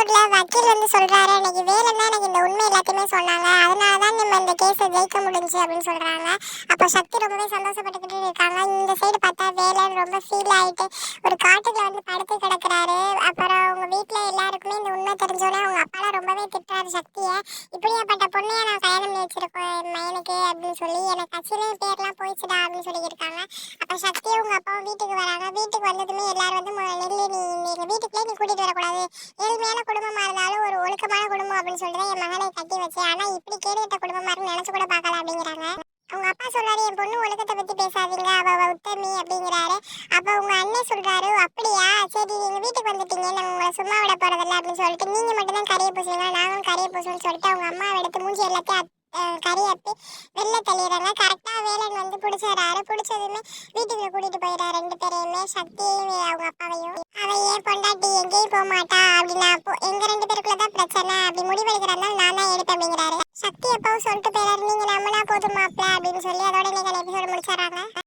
கோர்ட்ல வக்கீல் வந்து சொல்றாரு, இன்னைக்கு வேலன் தான் எனக்கு இந்த உண்மை எல்லாத்தையுமே சொன்னாங்க, அதனால தான் நம்ம இந்த கேஸை ஜெயிக்க முடிஞ்சு அப்படின்னு சொல்றாங்க. அப்போ சக்தி ரொம்பவே சந்தோஷப்பட்டுக்கிட்டு இருக்காங்க. இந்த சைடு பார்த்தா வேலன் ரொம்ப ஃபீல் ஆயிட்டு ஒரு காட்டுக்குள்ள வந்து படுத்து கிடக்குறாரு. அப்புறம் அவங்க வீட்டுல எல்லாருக்குமே இந்த உண்மை தெரிஞ்சோடனே அவங்க அப்பாலாம் ரொம்பவே திட்டுறாரு சக்தியை. இப்படியாப்பட்ட பொண்ணைய நான் கல்யாணம் பண்ணி வச்சிருக்கேன் என் மகனுக்கு அப்படின்னு சொல்லி, எனக்கு கட்சியிலேயே பேர்லாம் போயிடுச்சுடா அப்படின்னு சொல்லியிருக்காங்க. அப்போ சக்தியும் உங்க அப்பாவும் வீட்டுக்கு வராங்க. வீட்டுக்கு வந்ததுமே எல்லாரும் வந்து நெல்லு நீ எங்க வீட்டுக்குள்ளே நீ கூட்டிட்டு வரக்கூடாது, ஏழ்மையான குடும்பமா இருந்தாலும் ஒரு ஒழுக்கமான குடும்பம் அப்படின்னு சொல்லிட்டு என் மகளை கட்டி வச்சு, ஆனா இப்படி கேடுகட்ட குடும்பமா இருக்கு நினைச்சு கூட பார்க்கல அப்படிங்கிறாங்க. அவங்க அப்பா சொல்றாரு, என் பொண்ணு ஒழுக்கத்தை பத்தி பேசாதீங்க, அவ உத்தமி அப்படிங்கிறாரு. அப்ப உங்க அண்ணன் சொல்றாரு, அப்படியா சரி நீங்க வீட்டுக்கு வந்துட்டீங்க, நம்ம உங்களை சும்மா விட போறதில்ல அப்படின்னு சொல்லிட்டு நீங்க மட்டும் தான் கரையை பூசுவீங்க, நாங்களும் கரையை பூசுவோம்னு சொல்லிட்டு அவங்க அம்மாவை எடுத்து மூஞ்சி எல்லாத்தையும் கறி அப்பி வெளில தள்ளிடுறாங்க. கரெக்டா வேலன் வந்து பிடிச்சிடறாரு. பிடிச்சதுமே வீட்டுக்குள்ள கூட்டிட்டு போயிடறாரு ரெண்டு பேரையுமே, சக்தியையும் அவங்க அப்பாவையும். அவ ஏன் பொண்டாட்டி எங்கேயும் போக மாட்டா அப்படின்னா, எங்க ரெண்டு பேருக்குள்ளதான் பிரச்சனை, அப்படி முடிவெடுக்கிறதா நான் தான் எடுப்பேன் அப்படிங்கிறாரு. சக்தி எப்பவும் சொல்லிட்டு போயிடாரு, நீங்க நம்மளா போதும் மாப்பிள்ள அப்படின்னு சொல்லி அதோட இன்னைக்கு எபிசோடு முடிச்சிடறாங்க.